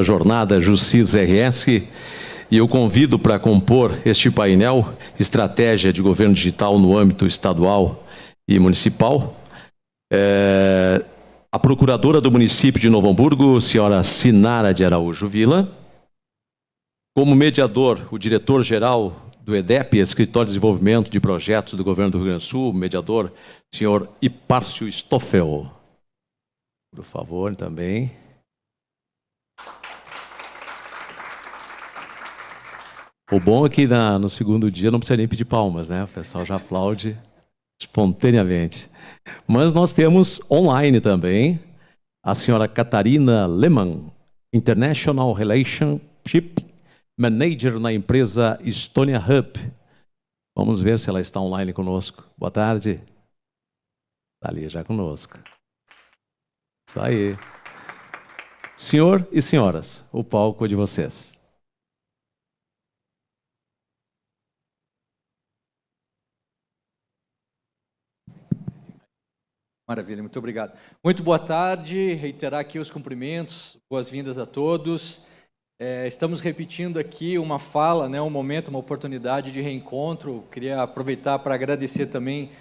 jornada Justiça RS, e eu convido para compor este painel Estratégia de Governo Digital no âmbito estadual e municipal, a procuradora do município de Novo Hamburgo, senhora Sinara de Araújo Vila, como mediador, o diretor-geral do EDEP, Escritório de Desenvolvimento de Projetos do Governo do Rio Grande do Sul, mediador, senhor Hipárcio Stoffel. Por favor, também. O bom é que no segundo dia não precisa nem pedir palmas, né? O pessoal já aplaude espontaneamente. Mas nós temos online também a senhora Catarina Lehmann, International Relationship Manager na empresa Estonia Hub. Vamos ver se ela está online conosco. Boa tarde. Está ali já conosco. Isso aí. Senhor e senhoras, o palco é de vocês. Maravilha, muito obrigado. Muito boa tarde, reiterar aqui os cumprimentos, boas-vindas a todos. Estamos repetindo aqui uma fala, né, um momento, uma oportunidade de reencontro. Queria aproveitar para agradecer também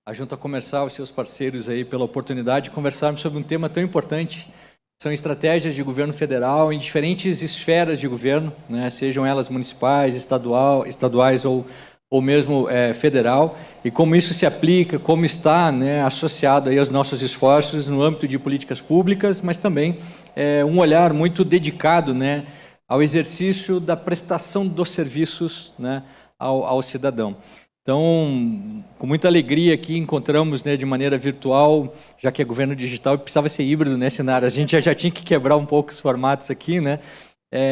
a Junta Comercial e seus parceiros aí pela oportunidade de conversarmos sobre um tema tão importante. São estratégias de governo federal em diferentes esferas de governo, né, sejam elas municipais, estaduais ou mesmo federal, e como isso se aplica, como está, né, associado aí aos nossos esforços no âmbito de políticas públicas, mas também um olhar muito dedicado, né, ao exercício da prestação dos serviços, né, ao cidadão. Então, com muita alegria aqui encontramos, né, de maneira virtual, já que é governo digital, precisava ser híbrido, né, Sinara? A gente já tinha que quebrar um pouco os formatos aqui, né?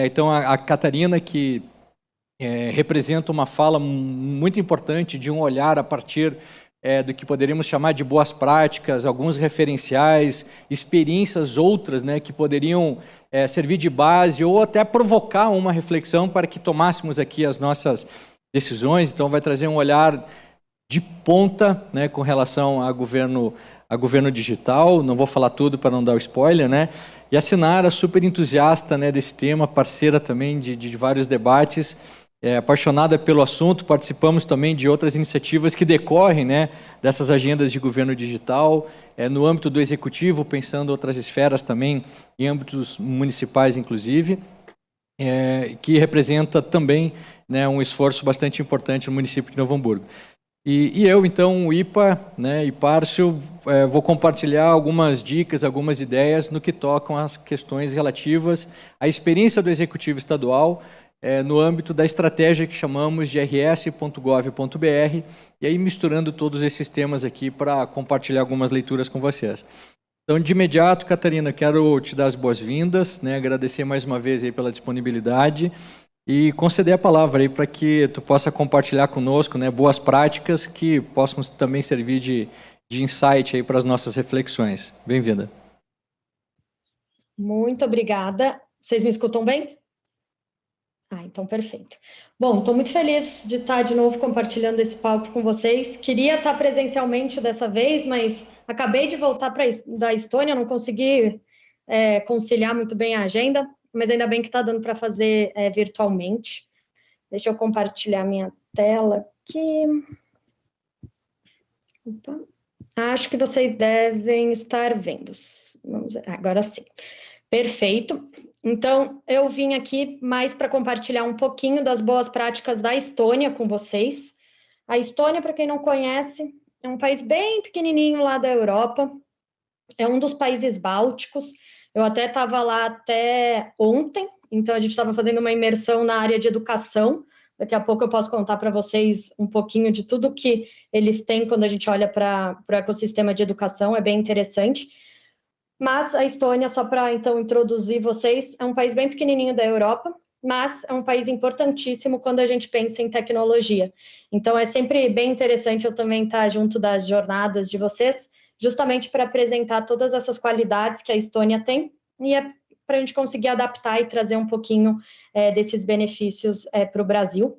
Então, a Catarina, que representa uma fala muito importante de um olhar a partir do que poderíamos chamar de boas práticas, alguns referenciais, experiências outras, né, que poderiam servir de base ou até provocar uma reflexão para que tomássemos aqui as nossas decisões. Então, vai trazer um olhar de ponta, né, com relação a governo digital. Não vou falar tudo para não dar o spoiler, né? E a Sinara, super entusiasta, né, desse tema, parceira também de vários debates, apaixonada pelo assunto. Participamos também de outras iniciativas que decorrem, né, dessas agendas de governo digital, no âmbito do executivo, pensando outras esferas também, em âmbitos municipais, inclusive, que representa também, né, um esforço bastante importante no município de Novo Hamburgo. E eu, então, o IPA, né, Hipárcio, vou compartilhar algumas dicas, algumas ideias no que tocam as questões relativas à experiência do Executivo Estadual, no âmbito da estratégia que chamamos de rs.gov.br, e aí misturando todos esses temas aqui para compartilhar algumas leituras com vocês. Então, de imediato, Catarina, quero te dar as boas-vindas, né, agradecer mais uma vez aí pela disponibilidade e conceder a palavra aí para que tu possa compartilhar conosco, né, boas práticas que possam também servir de insight aí para as nossas reflexões. Bem-vinda. Muito obrigada. Vocês me escutam bem? Então perfeito. Bom, estou muito feliz de estar de novo compartilhando esse palco com vocês. Queria estar presencialmente dessa vez, mas acabei de voltar da Estônia, não consegui conciliar muito bem a agenda, mas ainda bem que está dando para fazer virtualmente. Deixa eu compartilhar minha tela aqui. Opa. Acho que vocês devem estar vendo. Vamos ver. Agora sim. Perfeito. Então, eu vim aqui mais para compartilhar um pouquinho das boas práticas da Estônia com vocês. A Estônia, para quem não conhece, é um país bem pequenininho lá da Europa, é um dos países bálticos. Eu até estava lá até ontem, então a gente estava fazendo uma imersão na área de educação. Daqui a pouco eu posso contar para vocês um pouquinho de tudo que eles têm quando a gente olha para o ecossistema de educação, é bem interessante. Mas a Estônia, só para então introduzir vocês, é um país bem pequenininho da Europa, mas é um país importantíssimo quando a gente pensa em tecnologia. Então é sempre bem interessante eu também estar junto das jornadas de vocês, justamente para apresentar todas essas qualidades que a Estônia tem, e para a gente conseguir adaptar e trazer um pouquinho desses benefícios para o Brasil.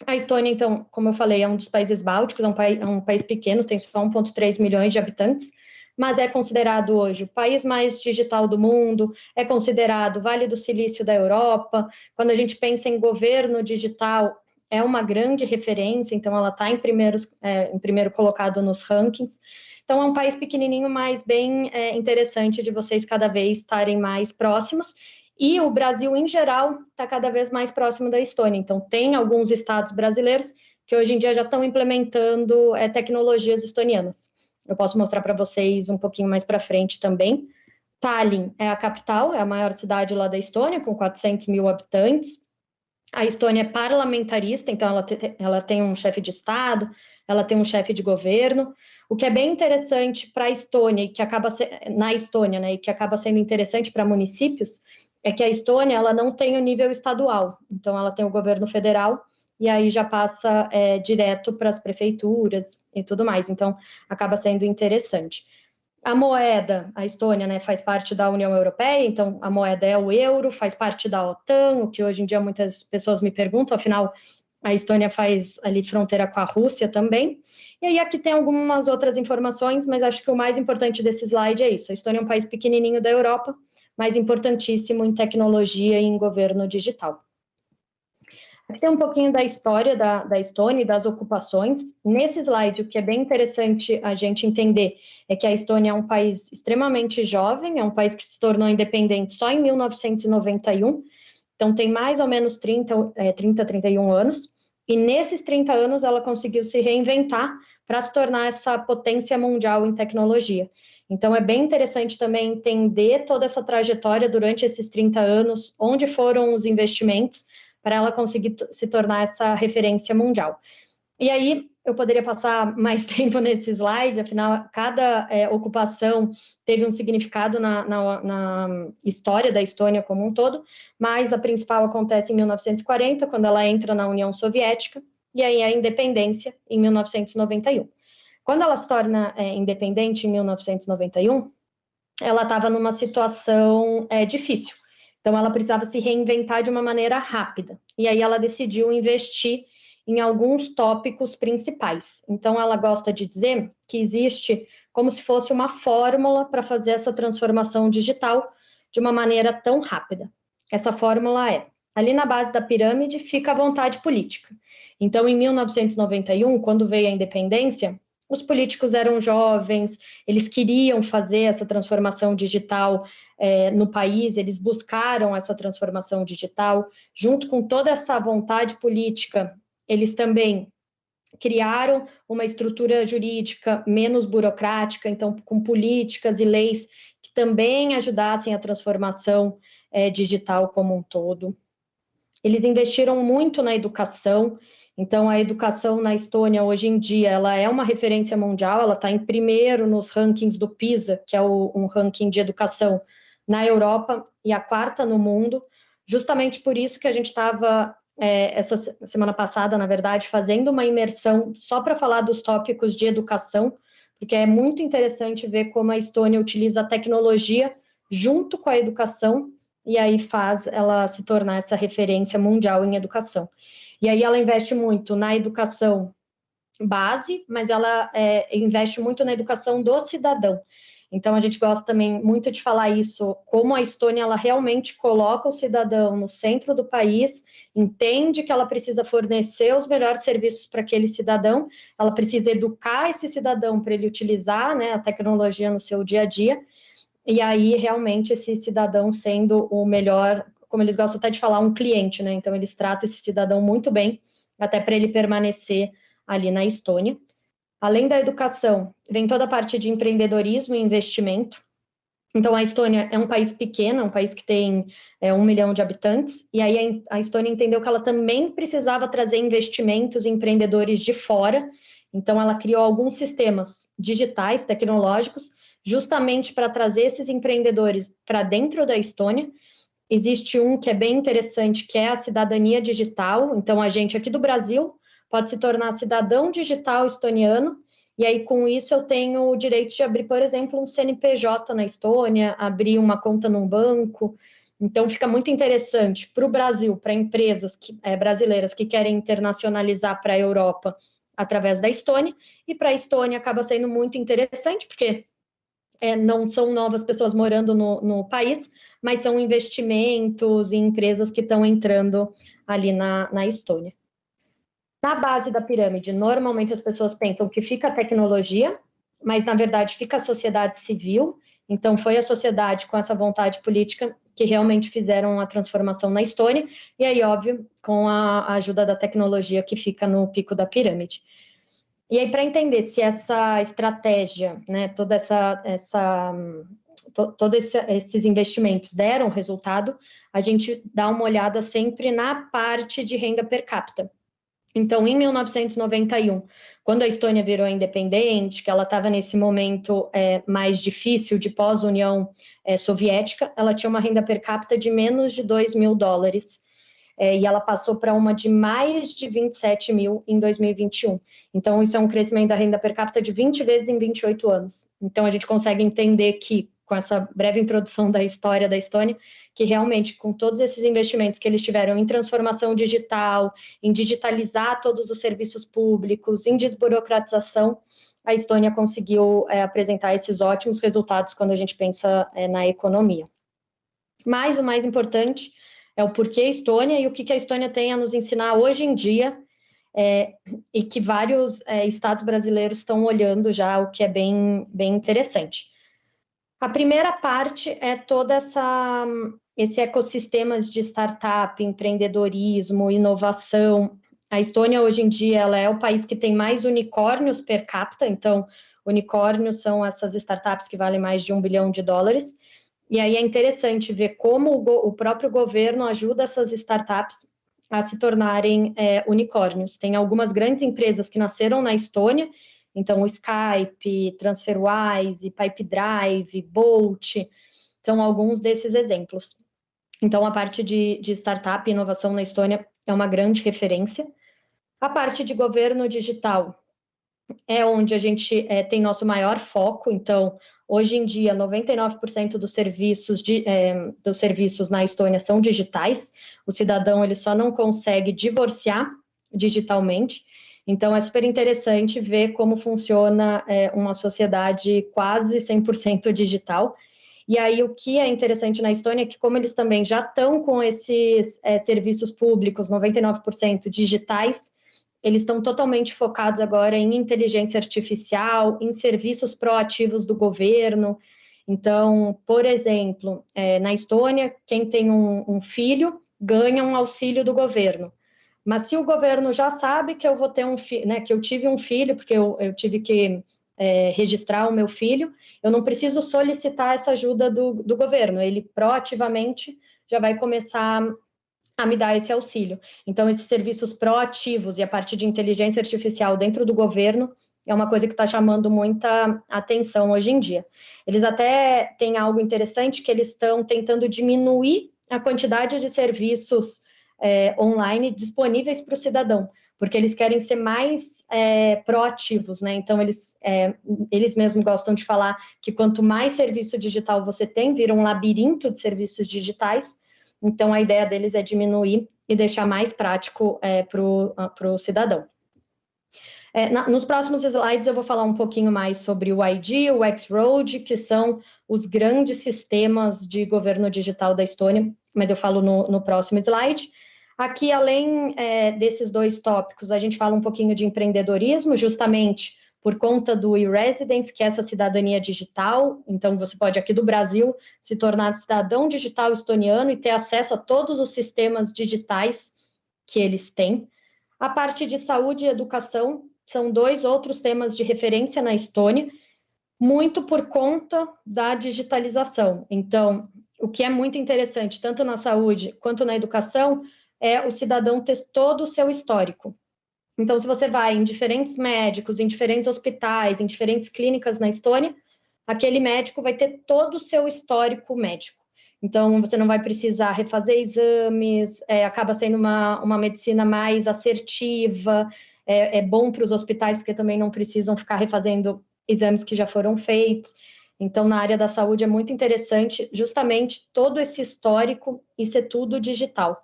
A Estônia, então, como eu falei, é um dos países bálticos, é um país pequeno, tem só 1,3 milhões de habitantes, mas é considerado hoje o país mais digital do mundo, é considerado Vale do Silício da Europa. Quando a gente pensa em governo digital, é uma grande referência, então ela está em primeiro colocado nos rankings. Então é um país pequenininho, mas bem interessante de vocês cada vez estarem mais próximos. E o Brasil, em geral, está cada vez mais próximo da Estônia. Então tem alguns estados brasileiros que hoje em dia já estão implementando tecnologias estonianas. Eu posso mostrar para vocês um pouquinho mais para frente também. Tallinn é a capital, é a maior cidade lá da Estônia, com 400 mil habitantes. A Estônia é parlamentarista, então ela tem um chefe de Estado, ela tem um chefe de governo. O que é bem interessante para a Estônia, e que acaba na Estônia, né, e que acaba sendo interessante para municípios, é que a Estônia ela não tem o nível estadual, então ela tem o governo federal, e aí já passa direto para as prefeituras e tudo mais, então acaba sendo interessante. A moeda, a Estônia, né, faz parte da União Europeia, então a moeda é o euro, faz parte da OTAN, o que hoje em dia muitas pessoas me perguntam, afinal, a Estônia faz ali fronteira com a Rússia também. E aí aqui tem algumas outras informações, mas acho que o mais importante desse slide é isso. A Estônia é um país pequenininho da Europa, mas importantíssimo em tecnologia e em governo digital. Aqui tem um pouquinho da história da Estônia e das ocupações. Nesse slide, o que é bem interessante a gente entender é que a Estônia é um país extremamente jovem, é um país que se tornou independente só em 1991, então tem mais ou menos 31 anos, e nesses 30 anos ela conseguiu se reinventar para se tornar essa potência mundial em tecnologia. Então é bem interessante também entender toda essa trajetória durante esses 30 anos, onde foram os investimentos, para ela conseguir se tornar essa referência mundial. E aí, eu poderia passar mais tempo nesse slide, afinal, cada ocupação teve um significado na história da Estônia como um todo, mas a principal acontece em 1940, quando ela entra na União Soviética, e aí a independência em 1991. Quando ela se torna independente em 1991, ela estava numa situação difícil. Então, ela precisava se reinventar de uma maneira rápida. E aí, ela decidiu investir em alguns tópicos principais. Então, ela gosta de dizer que existe como se fosse uma fórmula para fazer essa transformação digital de uma maneira tão rápida. Essa fórmula é: ali na base da pirâmide fica a vontade política. Então, em 1991, quando veio a independência, os políticos eram jovens, eles queriam fazer essa transformação digital no país, eles buscaram essa transformação digital, junto com toda essa vontade política, eles também criaram uma estrutura jurídica menos burocrática, então com políticas e leis que também ajudassem a transformação digital como um todo. Eles investiram muito na educação. Então, a educação na Estônia, hoje em dia, ela é uma referência mundial, ela está em primeiro nos rankings do PISA, que é um ranking de educação na Europa, e a quarta no mundo, justamente por isso que a gente estava, essa semana passada, na verdade, fazendo uma imersão só para falar dos tópicos de educação, porque é muito interessante ver como a Estônia utiliza a tecnologia junto com a educação, e aí faz ela se tornar essa referência mundial em educação. E aí ela investe muito na educação base, mas ela investe muito na educação do cidadão. Então, a gente gosta também muito de falar isso, como a Estônia, ela realmente coloca o cidadão no centro do país, entende que ela precisa fornecer os melhores serviços para aquele cidadão, ela precisa educar esse cidadão para ele utilizar, né, a tecnologia no seu dia a dia, e aí, realmente, esse cidadão sendo o melhor, como eles gostam até de falar, um cliente, né? Então, eles tratam esse cidadão muito bem, até para ele permanecer ali na Estônia. Além da educação, vem toda a parte de empreendedorismo e investimento. Então, a Estônia é um país pequeno, é um país que tem 1 milhão de habitantes, e aí a Estônia entendeu que ela também precisava trazer investimentos e empreendedores de fora, então ela criou alguns sistemas digitais, tecnológicos, justamente para trazer esses empreendedores para dentro da Estônia. Existe um que é bem interessante, que é a cidadania digital, então a gente aqui do Brasil pode se tornar cidadão digital estoniano, e aí com isso eu tenho o direito de abrir, por exemplo, um CNPJ na Estônia, abrir uma conta num banco. Então fica muito interessante para o Brasil, para empresas brasileiras que querem internacionalizar para a Europa através da Estônia, e para a Estônia acaba sendo muito interessante, porque não são novas pessoas morando no país, mas são investimentos e empresas que estão entrando ali na Estônia. Na base da pirâmide, normalmente as pessoas pensam que fica a tecnologia, mas na verdade fica a sociedade civil. Então foi a sociedade com essa vontade política que realmente fizeram a transformação na Estônia, e aí, óbvio, com a ajuda da tecnologia que fica no pico da pirâmide. E aí, para entender se essa estratégia, né, todos esses investimentos deram resultado, a gente dá uma olhada sempre na parte de renda per capita. Então, em 1991, quando a Estônia virou independente, que ela estava nesse momento mais difícil de pós-União Soviética, ela tinha uma renda per capita de menos de $2.000, e ela passou para uma de mais de 27 mil em 2021. Então, isso é um crescimento da renda per capita de 20 vezes em 28 anos. Então, a gente consegue entender que, com essa breve introdução da história da Estônia, que realmente, com todos esses investimentos que eles tiveram em transformação digital, em digitalizar todos os serviços públicos, em desburocratização, a Estônia conseguiu apresentar esses ótimos resultados quando a gente pensa na economia. Mas o mais importante é o porquê a Estônia e o que a Estônia tem a nos ensinar hoje em dia, e que vários estados brasileiros estão olhando já, o que é bem interessante. A primeira parte é todo esse ecossistema de startup, empreendedorismo, inovação. A Estônia, hoje em dia, ela é o país que tem mais unicórnios per capita, então, unicórnios são essas startups que valem mais de $1 bilhão. E aí é interessante ver como o próprio governo ajuda essas startups a se tornarem unicórnios. Tem algumas grandes empresas que nasceram na Estônia, então o Skype, TransferWise, Pipedrive, Bolt, são alguns desses exemplos. Então a parte de startup e inovação na Estônia é uma grande referência. A parte de governo digital é onde a gente tem nosso maior foco. Então, hoje em dia, 99% dos serviços na Estônia são digitais. O cidadão ele só não consegue divorciar digitalmente. Então, é super interessante ver como funciona uma sociedade quase 100% digital. E aí, o que é interessante na Estônia é que, como eles também já estão com esses serviços públicos, 99% digitais, eles estão totalmente focados agora em inteligência artificial, em serviços proativos do governo. Então, por exemplo, na Estônia, quem tem um filho ganha um auxílio do governo. Mas se o governo já sabe que eu vou ter que eu tive um filho, porque eu tive que registrar o meu filho, eu não preciso solicitar essa ajuda do governo. Ele proativamente já vai começar a me dar esse auxílio. Então, esses serviços proativos e a parte de inteligência artificial dentro do governo é uma coisa que está chamando muita atenção hoje em dia. Eles até têm algo interessante, que eles estão tentando diminuir a quantidade de serviços online disponíveis para o cidadão, porque eles querem ser mais proativos, né? Então, eles mesmos gostam de falar que quanto mais serviço digital você tem, vira um labirinto de serviços digitais. Então, a ideia deles é diminuir e deixar mais prático para o cidadão. Nos próximos slides, eu vou falar um pouquinho mais sobre o ID, o X-Road, que são os grandes sistemas de governo digital da Estônia, mas eu falo no próximo slide. Aqui, além desses dois tópicos, a gente fala um pouquinho de empreendedorismo, justamente por conta do e-residence, que é essa cidadania digital. Então, você pode, aqui do Brasil, se tornar cidadão digital estoniano e ter acesso a todos os sistemas digitais que eles têm. A parte de saúde e educação são dois outros temas de referência na Estônia, muito por conta da digitalização. Então, o que é muito interessante, tanto na saúde quanto na educação, é o cidadão ter todo o seu histórico. Então, se você vai em diferentes médicos, em diferentes hospitais, em diferentes clínicas na Estônia, aquele médico vai ter todo o seu histórico médico. Então, você não vai precisar refazer exames, acaba sendo uma medicina mais assertiva, é bom para os hospitais, porque também não precisam ficar refazendo exames que já foram feitos. Então, na área da saúde é muito interessante justamente todo esse histórico e ser tudo digital.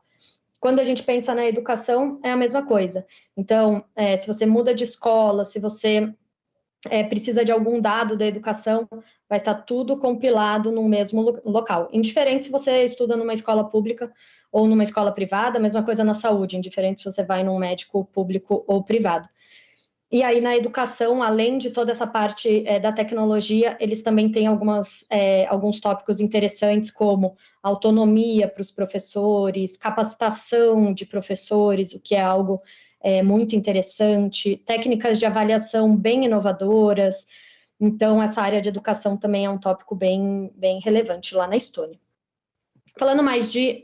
Quando a gente pensa na educação, é a mesma coisa. Então, se você muda de escola, se você precisa de algum dado da educação, vai estar tudo compilado no mesmo local. Indiferente se você estuda numa escola pública ou numa escola privada, a mesma coisa na saúde, indiferente se você vai num médico público ou privado. E aí, na educação, além de toda essa parte da tecnologia, eles também têm alguns tópicos interessantes, como autonomia para os professores, capacitação de professores, o que é algo muito interessante, técnicas de avaliação bem inovadoras. Então, essa área de educação também é um tópico bem relevante lá na Estônia. Falando mais de...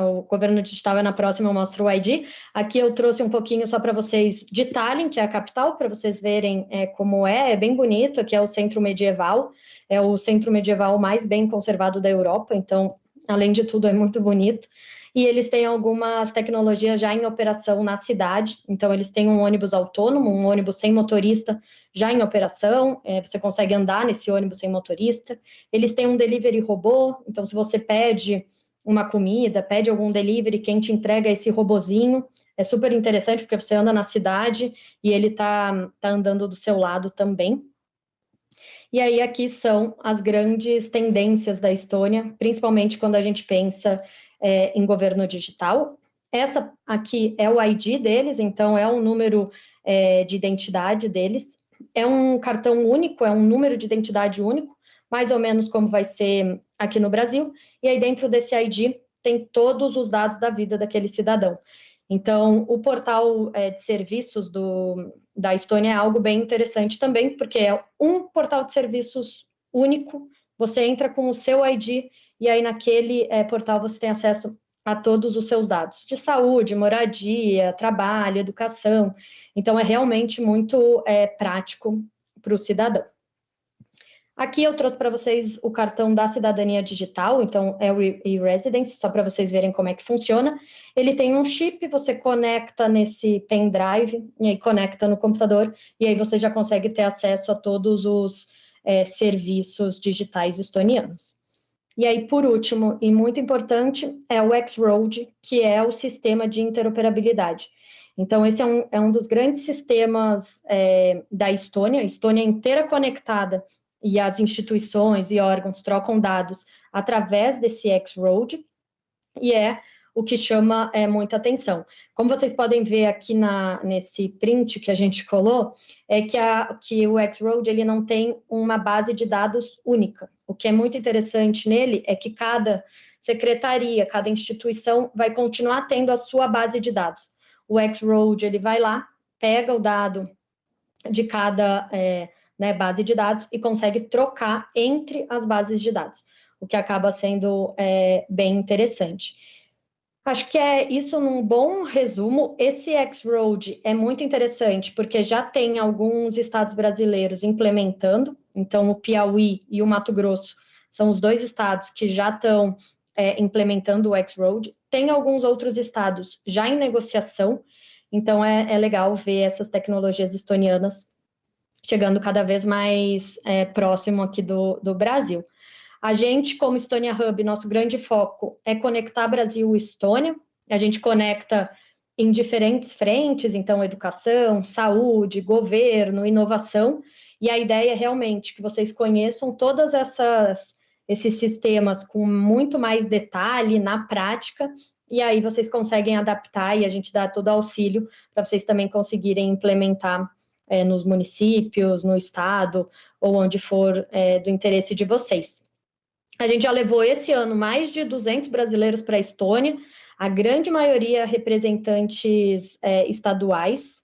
o governo digital é na próxima, eu mostro o ID. Aqui eu trouxe um pouquinho só para vocês de Tallinn, que é a capital, para vocês verem como é bem bonito. Aqui é o centro medieval, é o centro medieval mais bem conservado da Europa, então, além de tudo, é muito bonito. E eles têm algumas tecnologias já em operação na cidade, então eles têm um ônibus autônomo, um ônibus sem motorista já em operação, você consegue andar nesse ônibus sem motorista. Eles têm um delivery robô, então se você pede uma comida, pede algum delivery, quem te entrega é esse robozinho. É super interessante, porque você anda na cidade e ele tá andando do seu lado também. E aí aqui são as grandes tendências da Estônia, principalmente quando a gente pensa em governo digital. Essa aqui é o ID deles, então é um número de identidade deles. É um cartão único, é um número de identidade único, mais ou menos como vai ser aqui no Brasil. E aí dentro desse ID tem todos os dados da vida daquele cidadão. Então, o portal de serviços da Estônia é algo bem interessante também, porque é um portal de serviços único, você entra com o seu ID e aí naquele portal você tem acesso a todos os seus dados de saúde, moradia, trabalho, educação. Então, é realmente muito prático para o cidadão. Aqui eu trouxe para vocês o cartão da cidadania digital, então é o e-residence, só para vocês verem como é que funciona. Ele tem um chip, você conecta nesse pendrive, e aí conecta no computador, e aí você já consegue ter acesso a todos os serviços digitais estonianos. E aí, por último, e muito importante, é o X-Road, que é o sistema de interoperabilidade. Então, esse é um dos grandes sistemas da Estônia, a Estônia inteira conectada, e as instituições e órgãos trocam dados através desse X-Road, e é o que chama muita atenção. Como vocês podem ver aqui nesse print que a gente colou, é que o X-Road ele não tem uma base de dados única. O que é muito interessante nele é que cada secretaria, cada instituição vai continuar tendo a sua base de dados. O X-Road ele vai lá, pega o dado de cada base de dados e consegue trocar entre as bases de dados, o que acaba sendo bem interessante. Acho que é isso num bom resumo. Esse X-Road é muito interessante porque já tem alguns estados brasileiros implementando, então o Piauí e o Mato Grosso são os dois estados que já estão implementando o X-Road. Tem alguns outros estados já em negociação, então é legal ver essas tecnologias estonianas chegando cada vez mais próximo aqui do Brasil. A gente, como Estônia Hub, nosso grande foco é conectar Brasil e Estônia. A gente conecta em diferentes frentes, então educação, saúde, governo, inovação. E a ideia é realmente que vocês conheçam todas esses sistemas com muito mais detalhe na prática, e aí vocês conseguem adaptar e a gente dá todo o auxílio para vocês também conseguirem implementar nos municípios, no estado, ou onde for do interesse de vocês. A gente já levou esse ano mais de 200 brasileiros para a Estônia, a grande maioria representantes estaduais.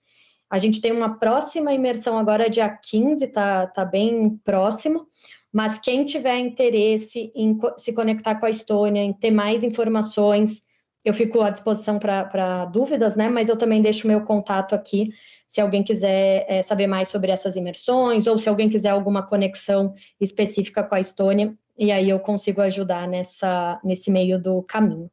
A gente tem uma próxima imersão agora dia 15, tá bem próximo, mas quem tiver interesse em se conectar com a Estônia, em ter mais informações, eu fico à disposição para dúvidas, né? Mas eu também deixo o meu contato aqui, se alguém quiser saber mais sobre essas imersões, ou se alguém quiser alguma conexão específica com a Estônia, e aí eu consigo ajudar nesse meio do caminho.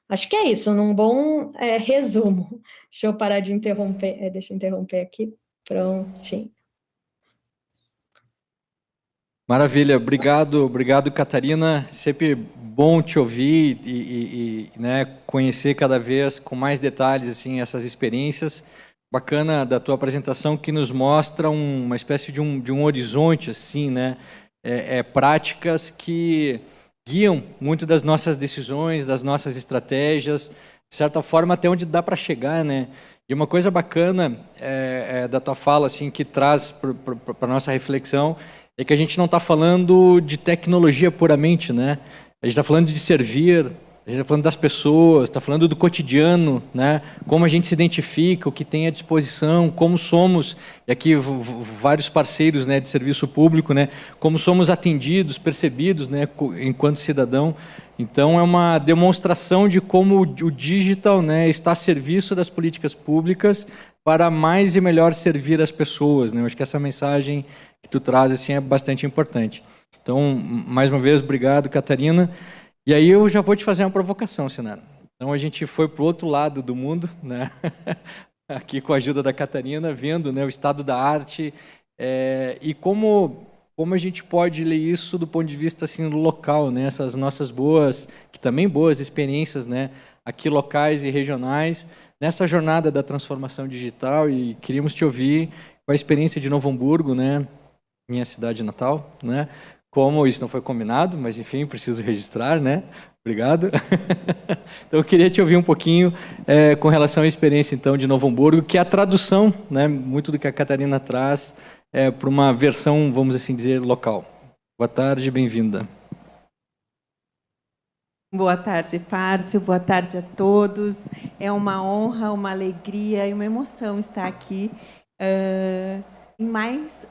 Acho que é isso, num bom resumo. Deixa eu parar de interromper, deixa eu interromper aqui, prontinho. Maravilha, obrigado Catarina, sempre bom te ouvir e conhecer cada vez com mais detalhes assim, essas experiências. bacana da tua apresentação, que nos mostra uma espécie de um horizonte, assim, né? Práticas que guiam muito das nossas decisões, das nossas estratégias, de certa forma até onde dá para chegar, né? E uma coisa bacana da tua fala, assim, que traz para a nossa reflexão, é que a gente não está falando de tecnologia puramente, né? A gente está falando de servir, a gente está falando das pessoas, está falando do cotidiano, né? Como a gente se identifica, o que tem à disposição, como somos, e aqui vários parceiros, né, de serviço público, né? Como somos atendidos, percebidos, né, enquanto cidadão. Então, é uma demonstração de como o digital, né, está a serviço das políticas públicas para mais e melhor servir as pessoas, né? Eu acho que essa mensagem que tu traz, assim, é bastante importante. Então, mais uma vez, obrigado, Catarina. E aí eu já vou te fazer uma provocação, Sinara. Então, a gente foi para o outro lado do mundo, né? Aqui com a ajuda da Catarina, vendo, né, o estado da arte e como a gente pode ler isso do ponto de vista assim, local, né? Essas nossas boas experiências, né, aqui locais e regionais, nessa jornada da transformação digital, e queríamos te ouvir com a experiência de Novo Hamburgo, né, minha cidade natal, né? Como isso não foi combinado, mas enfim, preciso registrar, né? Obrigado. Então, eu queria te ouvir um pouquinho com relação à experiência, então, de Novo Hamburgo, que é a tradução, né, muito do que a Catarina traz, para uma versão, vamos assim dizer, local. Boa tarde, bem-vinda. Boa tarde, Párcio. Boa tarde a todos. É uma honra, uma alegria e uma emoção estar aqui em mais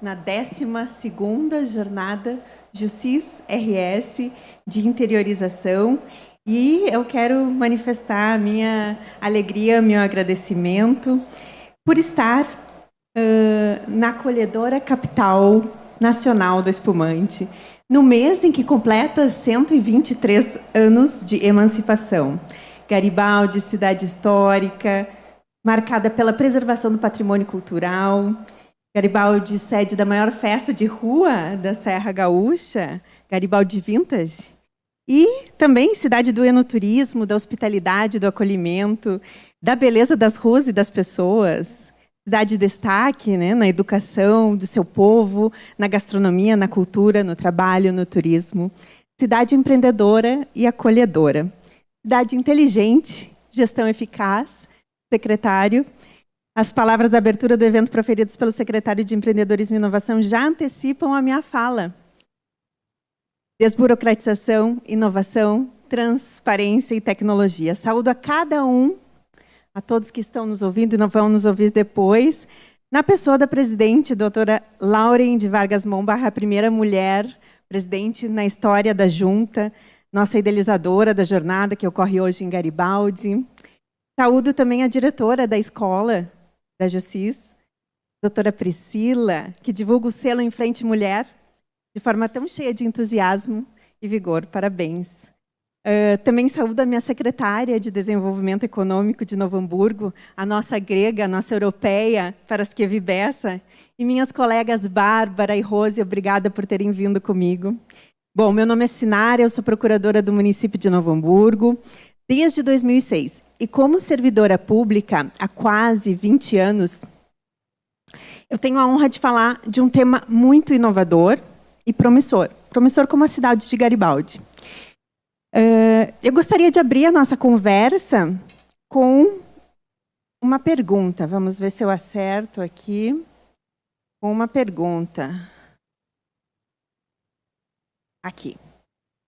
na 12ª jornada Justiça RS de interiorização, e eu quero manifestar a minha alegria, meu agradecimento por estar na acolhedora capital nacional do espumante, no mês em que completa 123 anos de emancipação. Garibaldi, cidade histórica, marcada pela preservação do patrimônio cultural. Garibaldi, sede da maior festa de rua da Serra Gaúcha, Garibaldi Vintage. E também cidade do enoturismo, da hospitalidade, do acolhimento, da beleza das ruas e das pessoas. Cidade de destaque, né, na educação do seu povo, na gastronomia, na cultura, no trabalho, no turismo. Cidade empreendedora e acolhedora. Cidade inteligente, gestão eficaz, secretário. As palavras da abertura do evento proferidas pelo secretário de Empreendedorismo e Inovação já antecipam a minha fala. Desburocratização, inovação, transparência e tecnologia. Saúdo a cada um, a todos que estão nos ouvindo e não vão nos ouvir depois, na pessoa da presidente, doutora Lauren de Vargas Mombarra, a primeira mulher presidente na história da Junta, nossa idealizadora da jornada que ocorre hoje em Garibaldi. Saúdo também a diretora da escola da Justiça, doutora Priscila, que divulga o selo Em Frente Mulher, de forma tão cheia de entusiasmo e vigor. Parabéns. Também saúdo a minha secretária de Desenvolvimento Econômico de Novo Hamburgo, a nossa grega, a nossa europeia, Paraskevi Bessa, e minhas colegas Bárbara e Rose, obrigada por terem vindo comigo. Bom, meu nome é Sinara, eu sou procuradora do município de Novo Hamburgo desde 2006. E como servidora pública há quase 20 anos, eu tenho a honra de falar de um tema muito inovador e promissor. Promissor como a cidade de Garibaldi. Eu gostaria de abrir a nossa conversa com uma pergunta. Vamos ver se eu acerto aqui. Com uma pergunta. Aqui.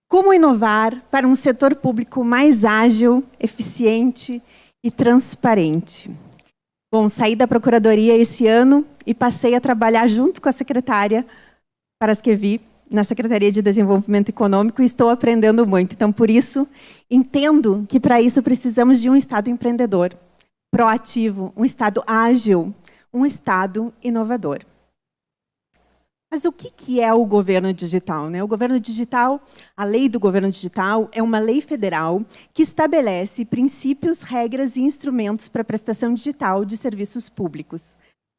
Como inovar para um setor público mais ágil, eficiente e transparente? Bom, saí da Procuradoria esse ano e passei a trabalhar junto com a secretária Paraskevi na Secretaria de Desenvolvimento Econômico e estou aprendendo muito. Então, por isso, entendo que para isso precisamos de um Estado empreendedor, proativo, um Estado ágil, um Estado inovador. Mas o que é o governo digital, né? O governo digital, a lei do governo digital, é uma lei federal que estabelece princípios, regras e instrumentos para a prestação digital de serviços públicos.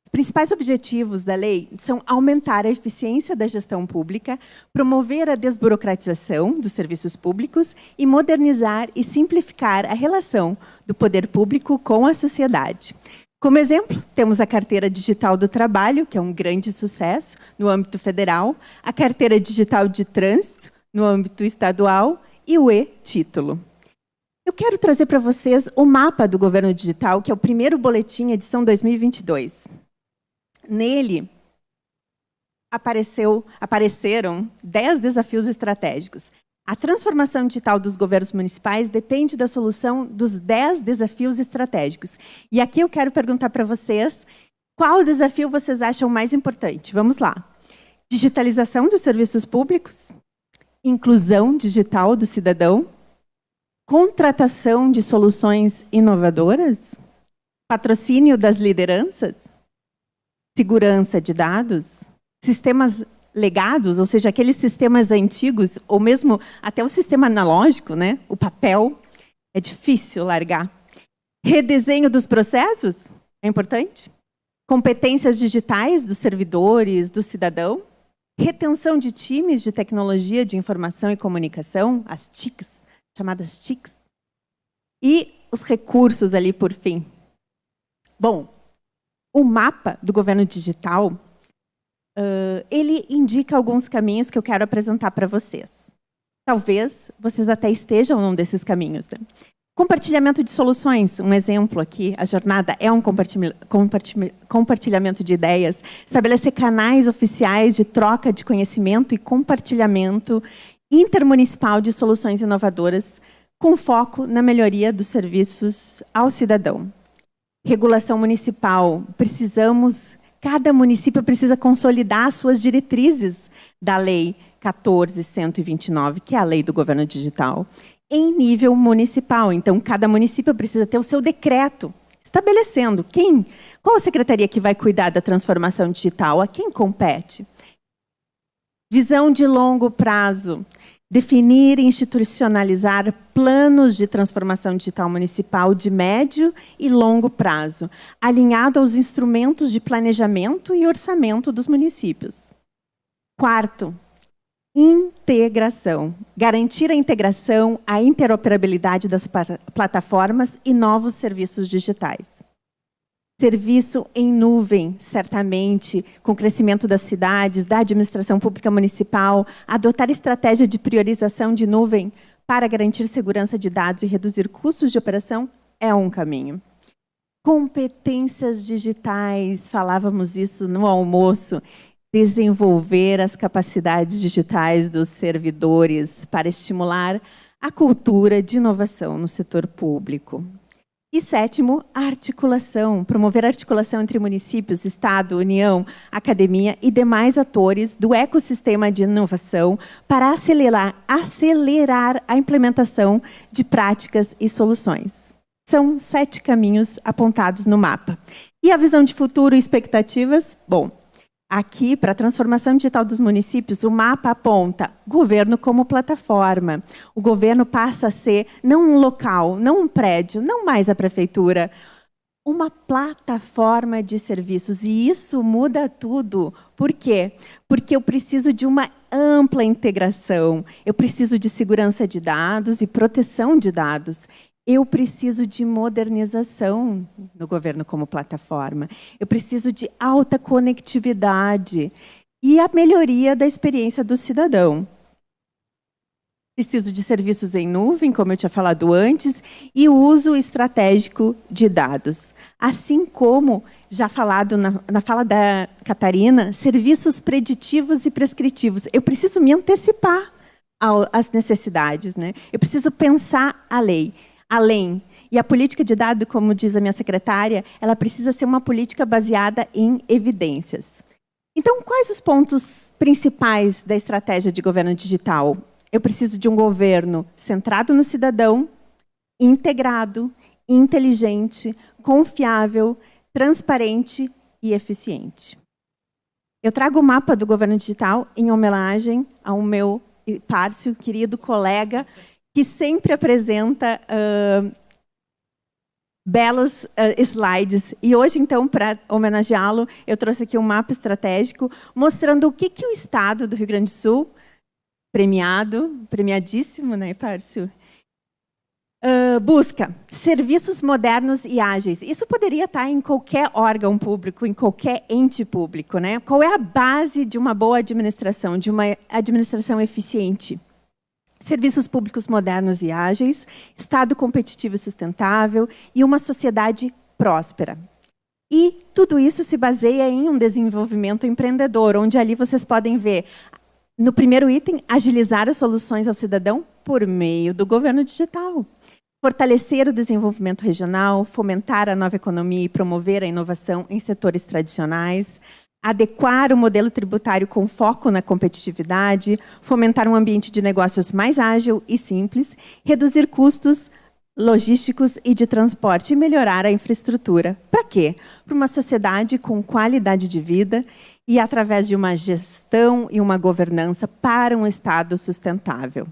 Os principais objetivos da lei são aumentar a eficiência da gestão pública, promover a desburocratização dos serviços públicos e modernizar e simplificar a relação do poder público com a sociedade. Como exemplo, temos a Carteira Digital do Trabalho, que é um grande sucesso no âmbito federal, a Carteira Digital de Trânsito, no âmbito estadual, e o e-Título. Eu quero trazer para vocês o mapa do governo digital, que é o primeiro boletim, edição 2022. Nele, apareceram 10 desafios estratégicos. A transformação digital dos governos municipais depende da solução dos 10 desafios estratégicos. E aqui eu quero perguntar para vocês qual desafio vocês acham mais importante. Vamos lá. Digitalização dos serviços públicos, inclusão digital do cidadão, contratação de soluções inovadoras, patrocínio das lideranças, segurança de dados, sistemas legados, ou seja, aqueles sistemas antigos, ou mesmo até o sistema analógico, né? O papel, é difícil largar. Redesenho dos processos, é importante. Competências digitais dos servidores, do cidadão. Retenção de times de tecnologia de informação e comunicação, as TICs, chamadas TICs. E os recursos ali, por fim. Bom, o mapa do governo digital, ele indica alguns caminhos que eu quero apresentar para vocês. Talvez vocês até estejam num desses caminhos. Né? Compartilhamento de soluções, um exemplo aqui, a jornada é um compartilhamento de ideias, estabelecer canais oficiais de troca de conhecimento e compartilhamento intermunicipal de soluções inovadoras, com foco na melhoria dos serviços ao cidadão. Regulação municipal, cada município precisa consolidar suas diretrizes da Lei 14.129, que é a lei do governo digital, em nível municipal. Então, cada município precisa ter o seu decreto, estabelecendo qual a secretaria que vai cuidar da transformação digital, a quem compete. Visão de longo prazo. Definir e institucionalizar planos de transformação digital municipal de médio e longo prazo, alinhado aos instrumentos de planejamento e orçamento dos municípios. Quarto, integração. Garantir a integração, a interoperabilidade das plataformas e novos serviços digitais. Serviço em nuvem, certamente, com o crescimento das cidades, da administração pública municipal, adotar estratégia de priorização de nuvem para garantir segurança de dados e reduzir custos de operação é um caminho. Competências digitais, falávamos isso no almoço, desenvolver as capacidades digitais dos servidores para estimular a cultura de inovação no setor público. E sétimo, articulação. Promover a articulação entre municípios, Estado, União, academia e demais atores do ecossistema de inovação para acelerar a implementação de práticas e soluções. São 7 caminhos apontados no mapa. E a visão de futuro e expectativas? Bom, aqui, para a transformação digital dos municípios, o mapa aponta governo como plataforma. O governo passa a ser, não um local, não um prédio, não mais a prefeitura, uma plataforma de serviços. E isso muda tudo. Por quê? Porque eu preciso de uma ampla integração. Eu preciso de segurança de dados e proteção de dados. Eu preciso de modernização no governo como plataforma. Eu preciso de alta conectividade e a melhoria da experiência do cidadão. Preciso de serviços em nuvem, como eu tinha falado antes, e o uso estratégico de dados. Assim como, já falado na fala da Catarina, serviços preditivos e prescritivos. Eu preciso me antecipar às necessidades, né? Eu preciso pensar a lei. Além. E a política de dados, como diz a minha secretária, ela precisa ser uma política baseada em evidências. Então, quais os pontos principais da estratégia de governo digital? Eu preciso de um governo centrado no cidadão, integrado, inteligente, confiável, transparente e eficiente. Eu trago o mapa do governo digital em homenagem ao meu Párcio, querido colega, que sempre apresenta belos slides. E hoje, então, para homenageá-lo, eu trouxe aqui um mapa estratégico mostrando o que o Estado do Rio Grande do Sul, premiadíssimo, né, Párcio? Busca serviços modernos e ágeis. Isso poderia estar em qualquer órgão público, em qualquer ente público, né? Qual é a base de uma boa administração, de uma administração eficiente? Serviços públicos modernos e ágeis, Estado competitivo e sustentável e uma sociedade próspera. E tudo isso se baseia em um desenvolvimento empreendedor, onde ali vocês podem ver, no primeiro item, agilizar as soluções ao cidadão por meio do governo digital. Fortalecer o desenvolvimento regional, fomentar a nova economia e promover a inovação em setores tradicionais, adequar o modelo tributário com foco na competitividade, fomentar um ambiente de negócios mais ágil e simples, reduzir custos logísticos e de transporte e melhorar a infraestrutura. Para quê? Para uma sociedade com qualidade de vida e através de uma gestão e uma governança para um Estado sustentável.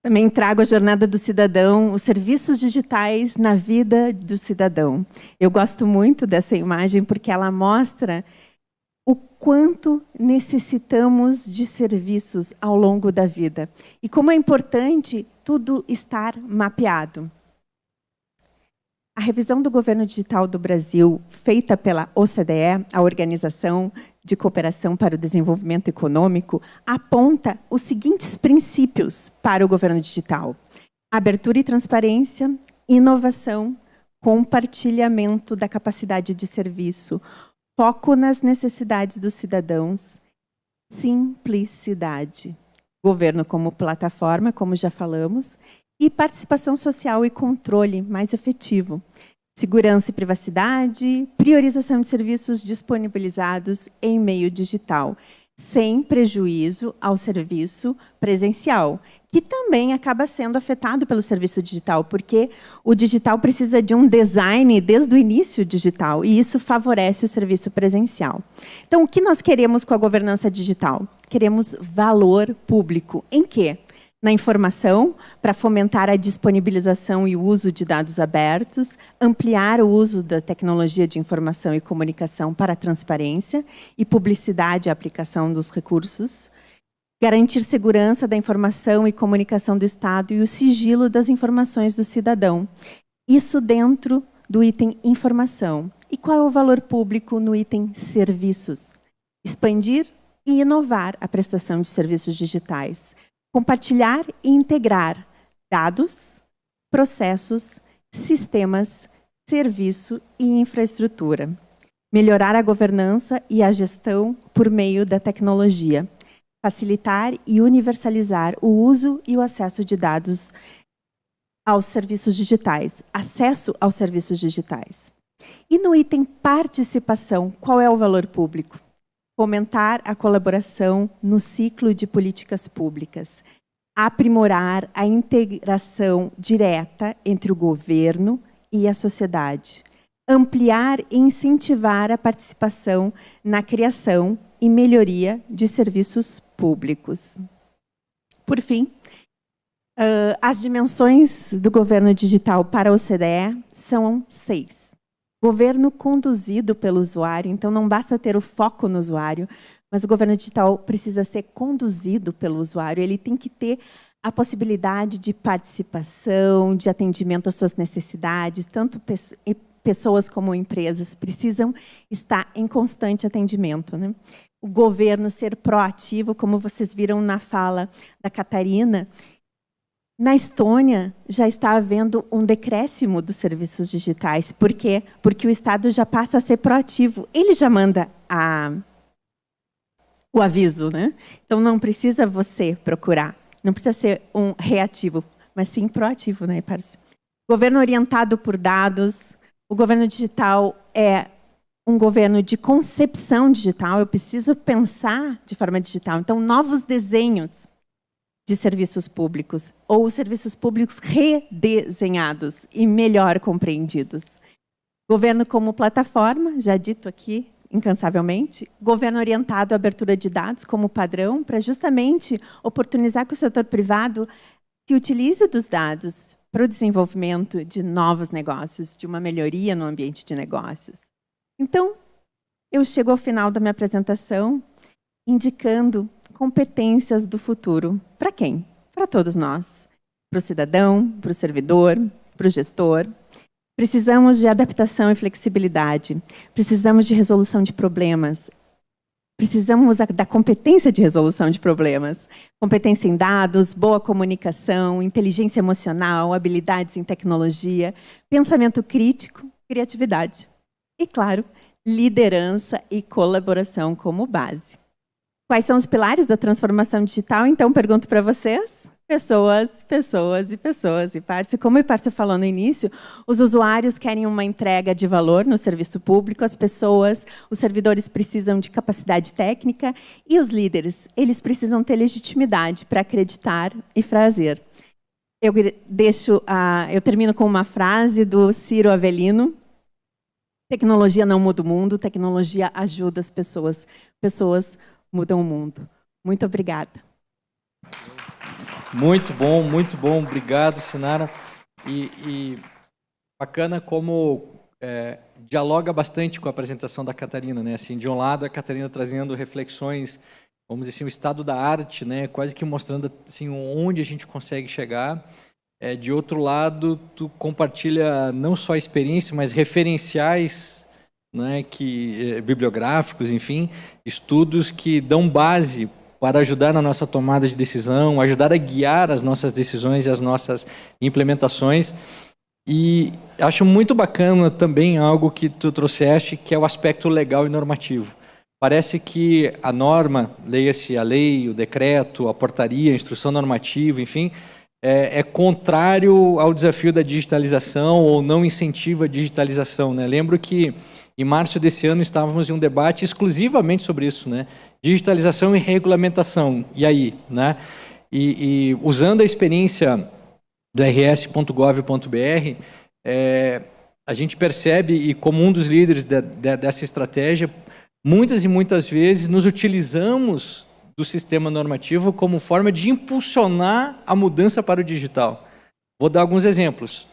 Também trago a jornada do cidadão, os serviços digitais na vida do cidadão. Eu gosto muito dessa imagem porque ela mostra o quanto necessitamos de serviços ao longo da vida e como é importante tudo estar mapeado. A revisão do governo digital do Brasil, feita pela OCDE, a Organização de Cooperação para o Desenvolvimento Econômico, aponta os seguintes princípios para o governo digital: abertura e transparência, inovação, compartilhamento da capacidade de serviço, foco nas necessidades dos cidadãos, simplicidade, governo como plataforma, como já falamos, e participação social e controle mais efetivo, segurança e privacidade, priorização de serviços disponibilizados em meio digital, sem prejuízo ao serviço presencial, que também acaba sendo afetado pelo serviço digital, porque o digital precisa de um design desde o início digital, e isso favorece o serviço presencial. Então, o que nós queremos com a governança digital? Queremos valor público. Em quê? Na informação, para fomentar a disponibilização e o uso de dados abertos, ampliar o uso da tecnologia de informação e comunicação para a transparência e publicidade e aplicação dos recursos, garantir segurança da informação e comunicação do Estado e o sigilo das informações do cidadão. Isso dentro do item informação. E qual é o valor público no item serviços? Expandir e inovar a prestação de serviços digitais. Compartilhar e integrar dados, processos, sistemas, serviço e infraestrutura. Melhorar a governança e a gestão por meio da tecnologia. Facilitar e universalizar o uso e o acesso de dados aos serviços digitais. Acesso aos serviços digitais. E no item participação, qual é o valor público? Fomentar a colaboração no ciclo de políticas públicas, aprimorar a integração direta entre o governo e a sociedade, ampliar e incentivar a participação na criação e melhoria de serviços públicos. Por fim, as dimensões do governo digital para a OCDE são 6. Governo conduzido pelo usuário, então não basta ter o foco no usuário, mas o governo digital precisa ser conduzido pelo usuário, ele tem que ter a possibilidade de participação, de atendimento às suas necessidades, tanto pessoas como empresas precisam estar em constante atendimento, né? O governo ser proativo, como vocês viram na fala da Catarina. Na Estônia, já está havendo um decréscimo dos serviços digitais. Por quê? Porque o Estado já passa a ser proativo. Ele já manda o aviso, né? Então, não precisa você procurar. Não precisa ser um reativo, mas sim proativo, né, Párcio? Governo orientado por dados. O governo digital é um governo de concepção digital. Eu preciso pensar de forma digital. Então, novos desenhos de serviços públicos, ou serviços públicos redesenhados e melhor compreendidos. Governo como plataforma, já dito aqui incansavelmente. Governo orientado à abertura de dados como padrão, para justamente oportunizar que o setor privado se utilize dos dados para o desenvolvimento de novos negócios, de uma melhoria no ambiente de negócios. Então, eu chego ao final da minha apresentação indicando competências do futuro. Para quem? Para todos nós. para o cidadão, para o servidor, para o gestor. Precisamos de adaptação e flexibilidade. Precisamos de resolução de problemas. Precisamos da competência de resolução de problemas. Competência em dados, boa comunicação, inteligência emocional, habilidades em tecnologia, pensamento crítico, criatividade. E, claro, liderança e colaboração como base. Quais são os pilares da transformação digital? Então, pergunto para vocês. Pessoas, pessoas e pessoas. E Párcio, como o Párcio falou no início, os usuários querem uma entrega de valor no serviço público, as pessoas, os servidores precisam de capacidade técnica e os líderes, eles precisam ter legitimidade para acreditar e fazer. Eu termino com uma frase do Ciro Avelino: tecnologia não muda o mundo, tecnologia ajuda as pessoas. Pessoas mudam o mundo. Muito obrigada. Muito bom. Obrigado, Sinara. E bacana como dialoga bastante com a apresentação da Catarina, né? Assim, de um lado, a Catarina trazendo reflexões, vamos dizer assim, o estado da arte, né? Quase que mostrando assim, onde a gente consegue chegar. De outro lado, tu compartilha não só a experiência, mas referenciais, né? Bibliográficos, enfim, estudos que dão base para ajudar na nossa tomada de decisão, ajudar a guiar as nossas decisões e as nossas implementações. E acho muito bacana também algo que tu trouxeste, que é o aspecto legal e normativo. Parece que a norma, leia-se a lei, o decreto, a portaria, a instrução normativa, enfim, é contrário ao desafio da digitalização ou não incentiva a digitalização, né? Lembro que em março desse ano estávamos em um debate exclusivamente sobre isso, né? Digitalização e regulamentação. E aí, né? E usando a experiência do rs.gov.br, a gente percebe, e como um dos líderes dessa estratégia, muitas e muitas vezes nos utilizamos do sistema normativo como forma de impulsionar a mudança para o digital. Vou dar alguns exemplos.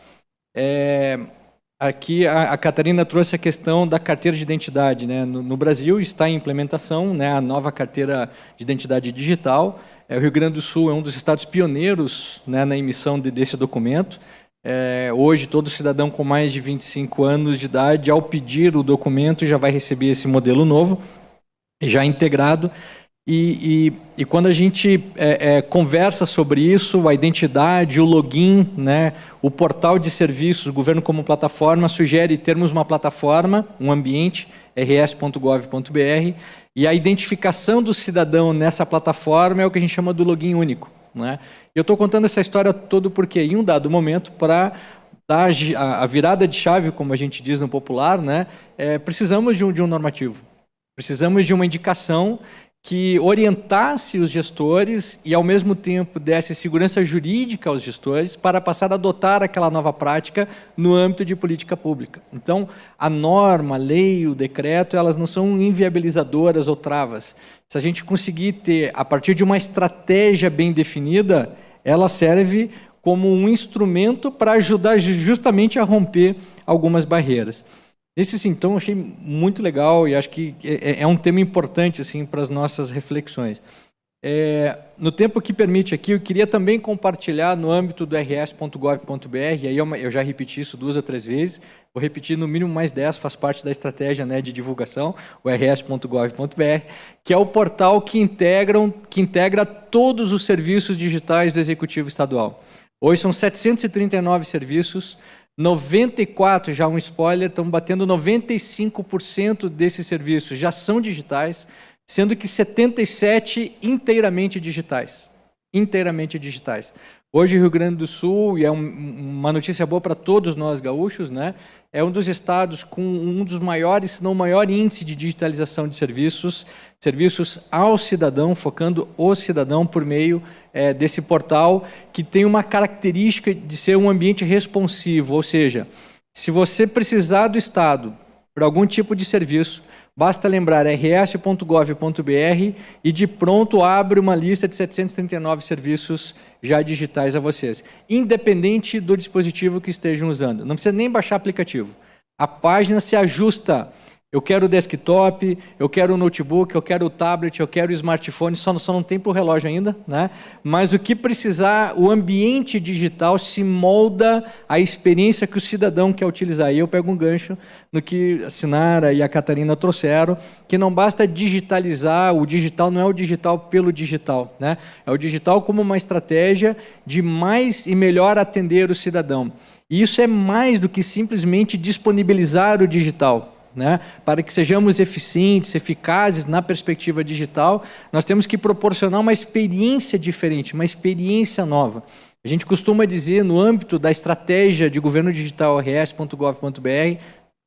Aqui a Catarina trouxe a questão da carteira de identidade, né? No Brasil está em implementação, né, a nova carteira de identidade digital. O Rio Grande do Sul é um dos estados pioneiros, né, na emissão desse documento. Hoje, todo cidadão com mais de 25 anos de idade, ao pedir o documento, já vai receber esse modelo novo, já integrado. E quando a gente conversa sobre isso, a identidade, o login, né, o portal de serviços, o governo como plataforma, sugere termos uma plataforma, um ambiente, rs.gov.br, e a identificação do cidadão nessa plataforma é o que a gente chama do login único, né? Eu estou contando essa história toda porque, em um dado momento, para dar a virada de chave, como a gente diz no popular, né, precisamos de um normativo, precisamos de uma indicação que orientasse os gestores e, ao mesmo tempo, desse segurança jurídica aos gestores para passar a adotar aquela nova prática no âmbito de política pública. Então, a norma, a lei, o decreto, elas não são inviabilizadoras ou travas. Se a gente conseguir ter, a partir de uma estratégia bem definida, ela serve como um instrumento para ajudar justamente a romper algumas barreiras. Nesse sintoma, eu achei muito legal e acho que é um tema importante assim, para as nossas reflexões. No tempo que permite aqui, eu queria também compartilhar no âmbito do rs.gov.br, aí eu já repeti isso 2 ou 3 vezes, vou repetir no mínimo mais 10, faz parte da estratégia, né, de divulgação, o rs.gov.br, que é o portal que integra todos os serviços digitais do Executivo Estadual. Hoje são 739 serviços, 94, já um spoiler, estamos batendo 95% desses serviços já são digitais, sendo que 77 inteiramente digitais. Inteiramente digitais. Hoje, o Rio Grande do Sul, e é uma notícia boa para todos nós gaúchos, né, é um dos estados com um dos maiores, se não o maior índice de digitalização de serviços ao cidadão, focando o cidadão por meio desse portal, que tem uma característica de ser um ambiente responsivo, ou seja, se você precisar do Estado para algum tipo de serviço, basta lembrar rs.gov.br e de pronto abre uma lista de 739 serviços já digitais a vocês, independente do dispositivo que estejam usando. Não precisa nem baixar aplicativo. A página se ajusta. eu quero o desktop, eu quero o notebook, eu quero o tablet, eu quero o smartphone, só não tem para o relógio ainda, né? Mas o que precisar, o ambiente digital se molda à experiência que o cidadão quer utilizar. E eu pego um gancho no que a Sinara e a Catarina trouxeram, que não basta digitalizar, o digital não é o digital pelo digital, né? É o digital como uma estratégia de mais e melhor atender o cidadão. E isso é mais do que simplesmente disponibilizar o digital. Né? Para que sejamos eficientes, eficazes na perspectiva digital, nós temos que proporcionar uma experiência diferente, uma experiência nova. A gente costuma dizer, no âmbito da estratégia de governo digital rs.gov.br,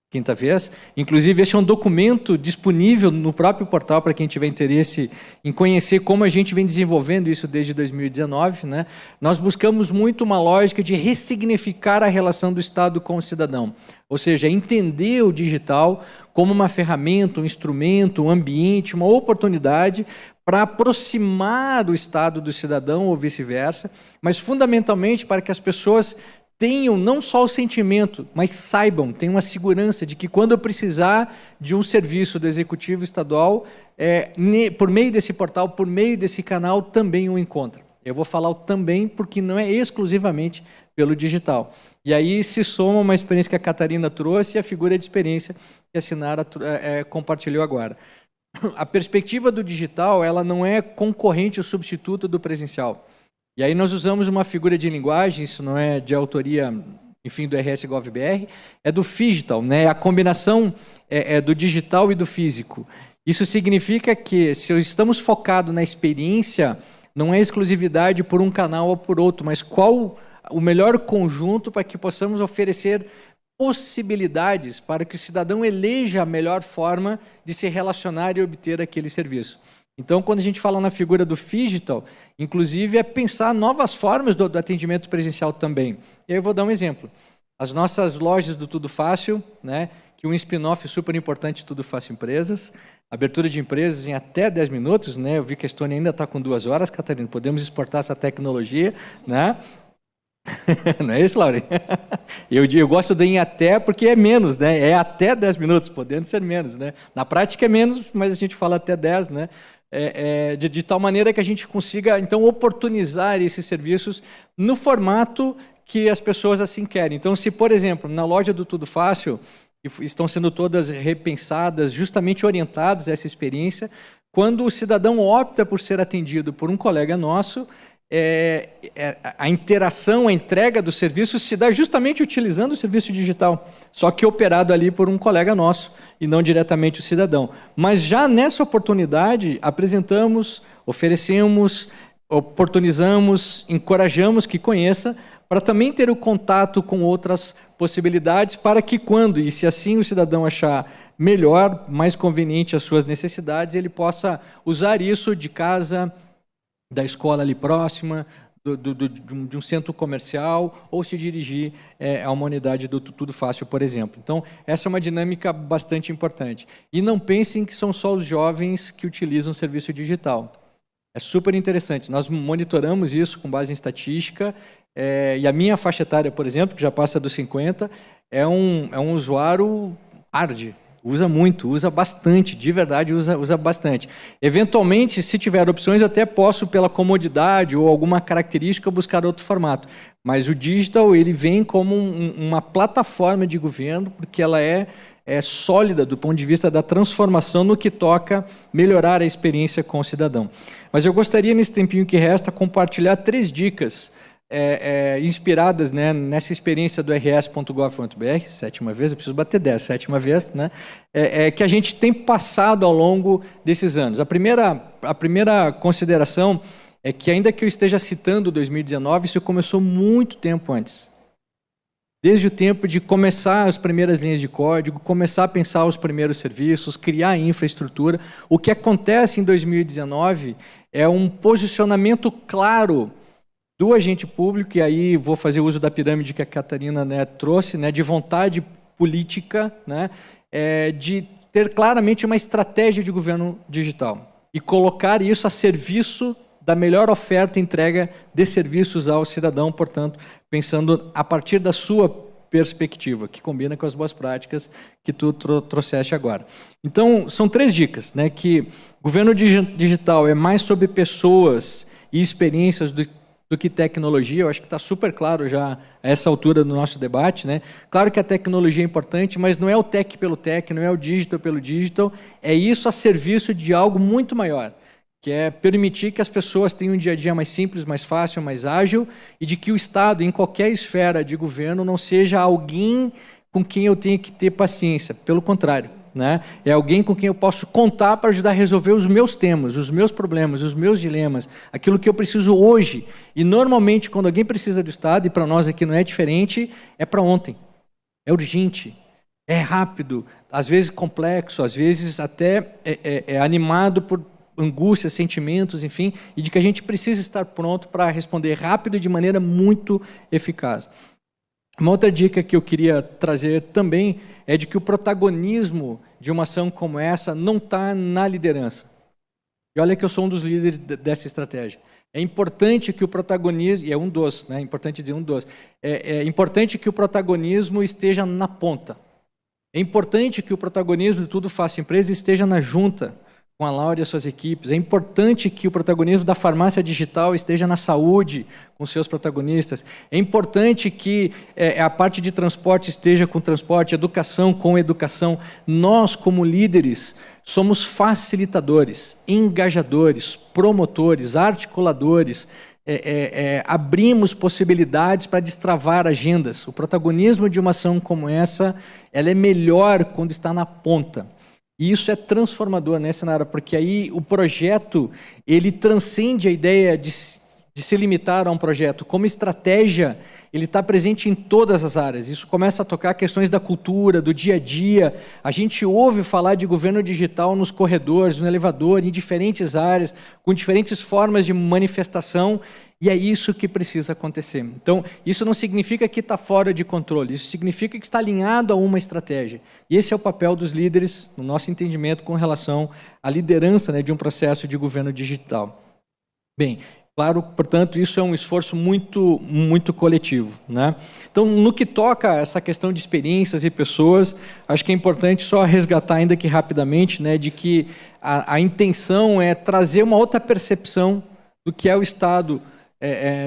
quinta vez, inclusive este é um documento disponível no próprio portal para quem tiver interesse em conhecer como a gente vem desenvolvendo isso desde 2019, né? Nós buscamos muito uma lógica de ressignificar a relação do Estado com o cidadão, ou seja, entender o digital como uma ferramenta, um instrumento, um ambiente, uma oportunidade para aproximar o Estado do cidadão ou vice-versa, mas fundamentalmente para que as pessoas tenham não só o sentimento, mas saibam, tenham uma segurança de que quando eu precisar de um serviço do Executivo Estadual, por meio desse portal, por meio desse canal, também o encontra. Eu vou falar o também porque não é exclusivamente pelo digital. E aí se soma uma experiência que a Catarina trouxe e a figura de experiência que a Sinara compartilhou agora. A perspectiva do digital, ela não é concorrente ou substituta do presencial. E aí nós usamos uma figura de linguagem, isso não é de autoria, enfim, do RS-Gov.br, é do phygital, né? A combinação do digital e do físico. Isso significa que, se estamos focados na experiência, não é exclusividade por um canal ou por outro, mas qual o melhor conjunto para que possamos oferecer possibilidades para que o cidadão eleja a melhor forma de se relacionar e obter aquele serviço. Então, quando a gente fala na figura do phygital, inclusive é pensar novas formas do atendimento presencial também. E aí eu vou dar um exemplo. As nossas lojas do Tudo Fácil, né, que um spin-off super importante, Tudo Fácil Empresas, abertura de empresas em até 10 minutos, né? Eu vi que a Estônia ainda está com 2 horas, Catarina, podemos exportar essa tecnologia, né? Não é isso, Laura? Eu gosto de em até porque é menos, né? É até 10 minutos, podendo ser menos, né? Na prática é menos, mas a gente fala até 10, né? De tal maneira que a gente consiga, então, oportunizar esses serviços no formato que as pessoas assim querem. Então, se, por exemplo, na loja do Tudo Fácil, que estão sendo todas repensadas, justamente orientadas a essa experiência, quando o cidadão opta por ser atendido por um colega nosso, a interação, a entrega do serviço se dá justamente utilizando o serviço digital, só que operado ali por um colega nosso e não diretamente o cidadão. Mas já nessa oportunidade apresentamos, oferecemos, oportunizamos, encorajamos que conheça, para também ter o contato com outras possibilidades, para que quando, e se assim o cidadão achar melhor, mais conveniente às suas necessidades, ele possa usar isso de casa, da escola ali próxima, de um centro comercial, ou se dirigir a uma unidade do Tudo Fácil, por exemplo. Então, essa é uma dinâmica bastante importante. E não pensem que são só os jovens que utilizam o serviço digital. É super interessante. Nós monitoramos isso com base em estatística, e a minha faixa etária, por exemplo, que já passa dos 50, é um usuário hard. Usa muito, usa bastante, de verdade usa bastante. Eventualmente, se tiver opções, eu até posso, pela comodidade ou alguma característica, buscar outro formato. Mas o digital, ele vem como uma plataforma de governo, porque ela é sólida do ponto de vista da transformação no que toca melhorar a experiência com o cidadão. Mas eu gostaria, nesse tempinho que resta, compartilhar 3 dicas inspiradas, né, nessa experiência do rs.gov.br, 7ª vez, eu preciso bater 10, 7ª vez, né, que a gente tem passado ao longo desses anos. A primeira consideração é que, ainda que eu esteja citando 2019, isso começou muito tempo antes. Desde o tempo de começar as primeiras linhas de código, começar a pensar os primeiros serviços, criar infraestrutura. O que acontece em 2019 é um posicionamento claro do agente público, e aí vou fazer uso da pirâmide que a Catarina, né, trouxe, né, de vontade política, né, de ter claramente uma estratégia de governo digital e colocar isso a serviço da melhor oferta e entrega de serviços ao cidadão, portanto, pensando a partir da sua perspectiva, que combina com as boas práticas que tu trouxeste agora. Então, são 3 dicas, né? Que governo digital é mais sobre pessoas e experiências do que tecnologia. Eu acho que está super claro já a essa altura do nosso debate, né? Claro que a tecnologia é importante, mas não é o tech pelo tech, não é o digital pelo digital, é isso a serviço de algo muito maior, que é permitir que as pessoas tenham um dia a dia mais simples, mais fácil, mais ágil, e de que o Estado, em qualquer esfera de governo, não seja alguém com quem eu tenha que ter paciência. Pelo contrário, né? É alguém com quem eu posso contar para ajudar a resolver os meus temas, os meus problemas, os meus dilemas, aquilo que eu preciso hoje. E, normalmente, quando alguém precisa do Estado, e para nós aqui não é diferente, é para ontem. É urgente, é rápido, às vezes complexo, às vezes até é animado por angústias, sentimentos, enfim, e de que a gente precisa estar pronto para responder rápido e de maneira muito eficaz. Uma outra dica que eu queria trazer também é de que o protagonismo de uma ação como essa não está na liderança. E olha que eu sou um dos líderes dessa estratégia. É importante que o protagonismo, e é um dos, né? É importante dizer um dos, é importante que o protagonismo esteja na ponta. É importante que o protagonismo de Tudo Faço Empresa esteja na junta, com a Laura e as suas equipes. É importante que o protagonismo da farmácia digital esteja na saúde, com seus protagonistas. É importante que a parte de transporte esteja com transporte, educação com educação. Nós, como líderes, somos facilitadores, engajadores, promotores, articuladores, abrimos possibilidades para destravar agendas. O protagonismo de uma ação como essa, ela é melhor quando está na ponta. E isso é transformador, né, Sinara? Porque aí o projeto, ele transcende a ideia de se limitar a um projeto. Como estratégia, ele está presente em todas as áreas. Isso começa a tocar questões da cultura, do dia a dia. A gente ouve falar de governo digital nos corredores, no elevador, em diferentes áreas, com diferentes formas de manifestação. E é isso que precisa acontecer. Então, isso não significa que está fora de controle, isso significa que está alinhado a uma estratégia. E esse é o papel dos líderes, no nosso entendimento, com relação à liderança, né, de um processo de governo digital. Bem, claro, portanto, isso é um esforço muito, muito coletivo, né? Então, no que toca a essa questão de experiências e pessoas, acho que é importante só resgatar ainda aqui rapidamente, né, de que a intenção é trazer uma outra percepção do que é o Estado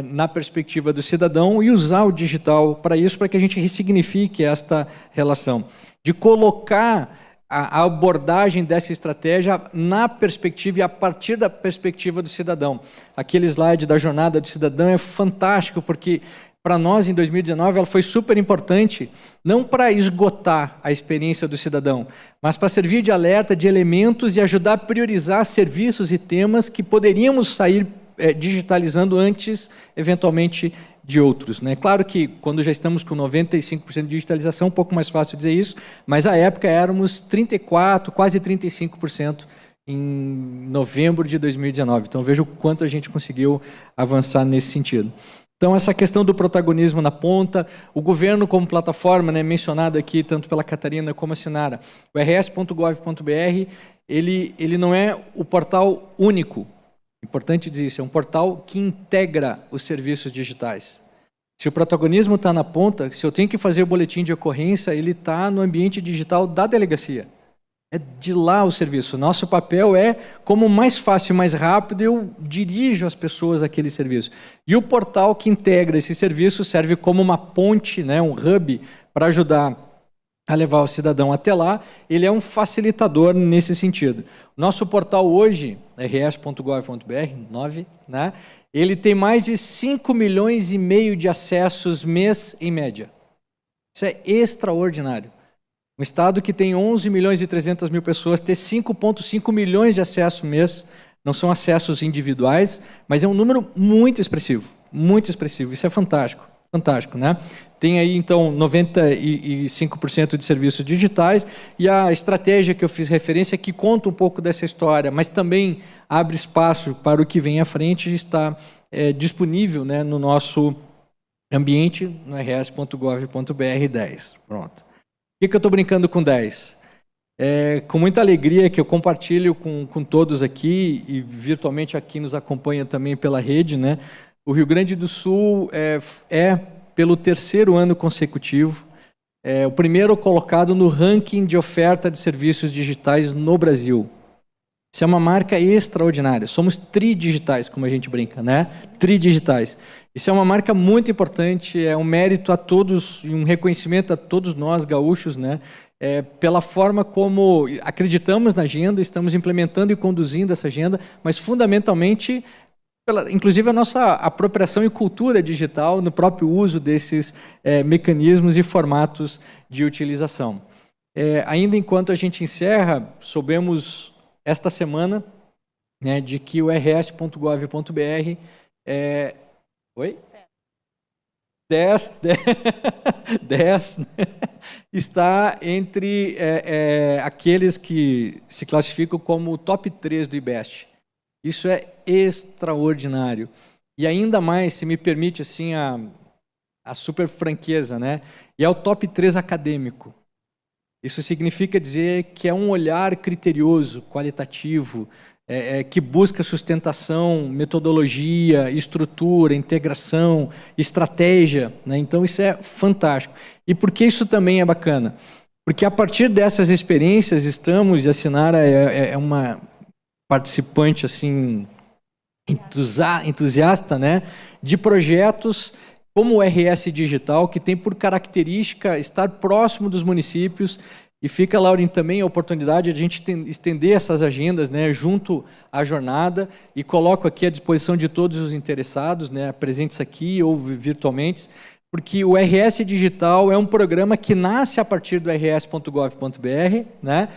na perspectiva do cidadão e usar o digital para isso, para que a gente ressignifique esta relação. De colocar a abordagem dessa estratégia na perspectiva e a partir da perspectiva do cidadão. Aquele slide da jornada do cidadão é fantástico, porque para nós, em 2019, ela foi super importante, não para esgotar a experiência do cidadão, mas para servir de alerta, de elementos e ajudar a priorizar serviços e temas que poderíamos sair digitalizando antes, eventualmente, de outros, né? Claro que quando já estamos com 95% de digitalização, é um pouco mais fácil dizer isso, mas à época éramos 34%, quase 35% em novembro de 2019. Então veja o quanto a gente conseguiu avançar nesse sentido. Então essa questão do protagonismo na ponta, o governo como plataforma, né, mencionado aqui tanto pela Catarina como a Sinara, o rs.gov.br, ele não é o portal único. Importante dizer isso, é um portal que integra os serviços digitais. Se o protagonismo está na ponta, se eu tenho que fazer o boletim de ocorrência, ele está no ambiente digital da delegacia. É de lá o serviço. Nosso papel é, como mais fácil e mais rápido, eu dirijo as pessoas àquele serviço. E o portal que integra esse serviço serve como uma ponte, né, um hub, para ajudar a levar o cidadão até lá. Ele é um facilitador nesse sentido. Nosso portal hoje, rs.gov.br, né, ele tem mais de 5,5 milhões de acessos mês em média. Isso é extraordinário. Um estado que tem 11.300.000 pessoas, ter 5,5 milhões de acessos mês, não são acessos individuais, mas é um número muito expressivo, muito expressivo. Isso é fantástico, fantástico, né? Tem aí, então, 95% de serviços digitais, e a estratégia que eu fiz referência, que conta um pouco dessa história, mas também abre espaço para o que vem à frente, está disponível, né, no nosso ambiente, no rs.gov.br 10. Pronto. Por que eu estou brincando com 10? Com muita alegria que eu compartilho com todos aqui, e virtualmente aqui nos acompanha também pela rede, né? O Rio Grande do Sul pelo terceiro ano consecutivo, é o primeiro colocado no ranking de oferta de serviços digitais no Brasil. Isso é uma marca extraordinária. Somos tridigitais, como a gente brinca, né? Tridigitais. Isso é uma marca muito importante, é um mérito a todos e um reconhecimento a todos nós, gaúchos, né? Pela forma como acreditamos na agenda, estamos implementando e conduzindo essa agenda, mas fundamentalmente, inclusive a nossa apropriação e cultura digital no próprio uso desses mecanismos e formatos de utilização. Ainda enquanto a gente encerra, soubemos esta semana, né, de que o rs.gov.br Oi? 10 está entre aqueles que se classificam como o top 3 do IBEST. Isso é extraordinário. E ainda mais, se me permite assim, a super franqueza, né? E é o top 3 acadêmico. Isso significa dizer que é um olhar criterioso, qualitativo, que busca sustentação, metodologia, estrutura, integração, estratégia, né? Então isso é fantástico. E por que isso também é bacana? Porque a partir dessas experiências estamos, e a Sinara é uma participante assim entusiasta, né, de projetos como o RS Digital, que tem por característica estar próximo dos municípios. E fica, Lauren, também a oportunidade de a gente estender essas agendas, né, junto à jornada, e coloco aqui à disposição de todos os interessados, né, presentes aqui ou virtualmente, porque o RS Digital é um programa que nasce a partir do rs.gov.br, né,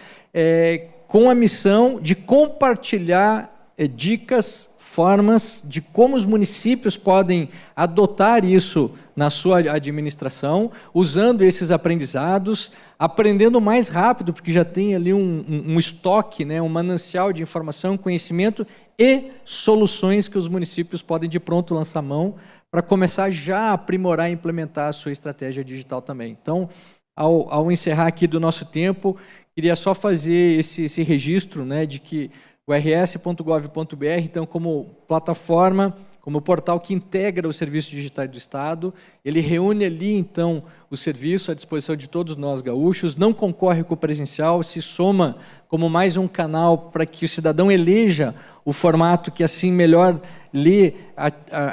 com a missão de compartilhar dicas, formas de como os municípios podem adotar isso na sua administração, usando esses aprendizados, aprendendo mais rápido, porque já tem ali um estoque, né, um manancial de informação, conhecimento e soluções que os municípios podem de pronto lançar mão para começar já a aprimorar e implementar a sua estratégia digital também. Então, ao encerrar aqui do nosso tempo, queria só fazer esse registro, né, de que o rs.gov.br, então, como plataforma, como portal que integra os serviços digitais do Estado, ele reúne ali, então, o serviço à disposição de todos nós gaúchos, não concorre com o presencial, se soma como mais um canal para que o cidadão eleja o formato que assim melhor lhe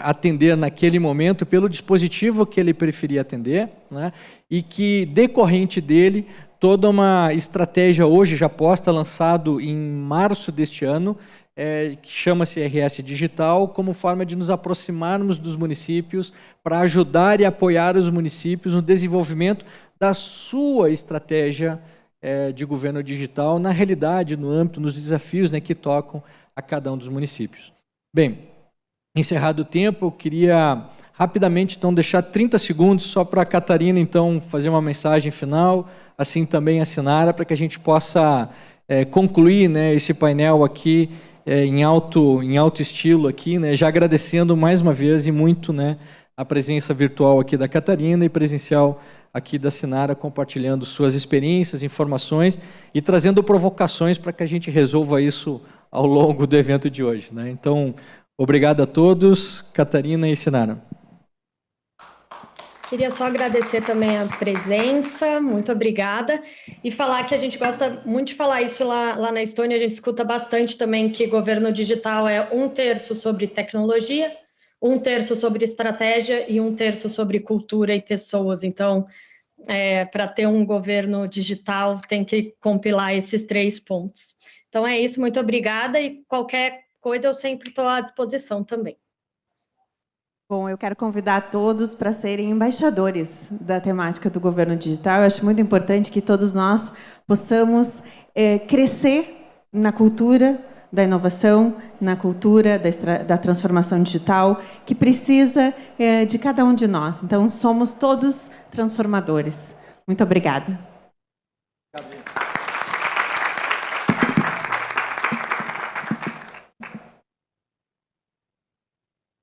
atender naquele momento, pelo dispositivo que ele preferia atender, né? E que, decorrente dele, toda uma estratégia hoje já posta, lançado em março deste ano, que chama-se RS Digital, como forma de nos aproximarmos dos municípios para ajudar e apoiar os municípios no desenvolvimento da sua estratégia de governo digital, na realidade, no âmbito, nos desafios, né, que tocam a cada um dos municípios. Bem, encerrado o tempo, eu queria rapidamente, então, deixar 30 segundos só para a Catarina, então, fazer uma mensagem final, assim também a Sinara, para que a gente possa concluir, né, esse painel aqui em alto estilo aqui, né, já agradecendo mais uma vez e muito, né, a presença virtual aqui da Catarina e presencial aqui da Sinara, compartilhando suas experiências, informações e trazendo provocações para que a gente resolva isso ao longo do evento de hoje, né? Então, obrigado a todos, Catarina e Sinara. Queria só agradecer também a presença, muito obrigada, e falar que a gente gosta muito de falar isso lá na Estônia, a gente escuta bastante também que governo digital é 1/3 sobre tecnologia, 1/3 sobre estratégia e 1/3 sobre cultura e pessoas. Então, para ter um governo digital, tem que compilar esses 3 pontos. Então é isso, muito obrigada, e qualquer coisa eu sempre estou à disposição também. Bom, eu quero convidar todos para serem embaixadores da temática do governo digital. Eu acho muito importante que todos nós possamos crescer na cultura da inovação, na cultura da transformação digital, que precisa de cada um de nós. Então, somos todos transformadores. Muito obrigada.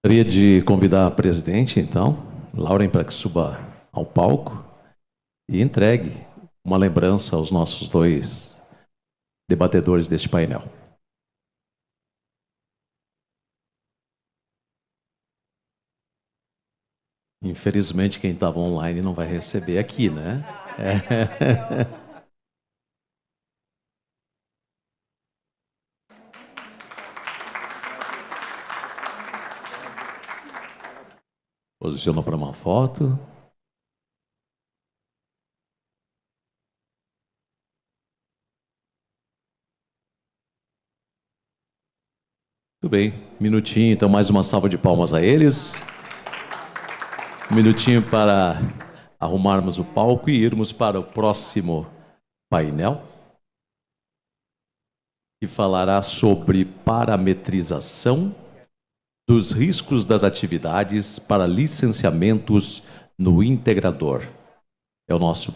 Gostaria de convidar a presidente, então, Lauren, para que suba ao palco e entregue uma lembrança aos nossos 2 debatedores deste painel. Infelizmente, quem estava online não vai receber aqui, né? Posiciona para uma foto. Muito bem, minutinho, então mais uma salva de palmas a eles. Um minutinho para arrumarmos o palco e irmos para o próximo painel, que falará sobre parametrização dos riscos das atividades para licenciamentos no integrador. É o nosso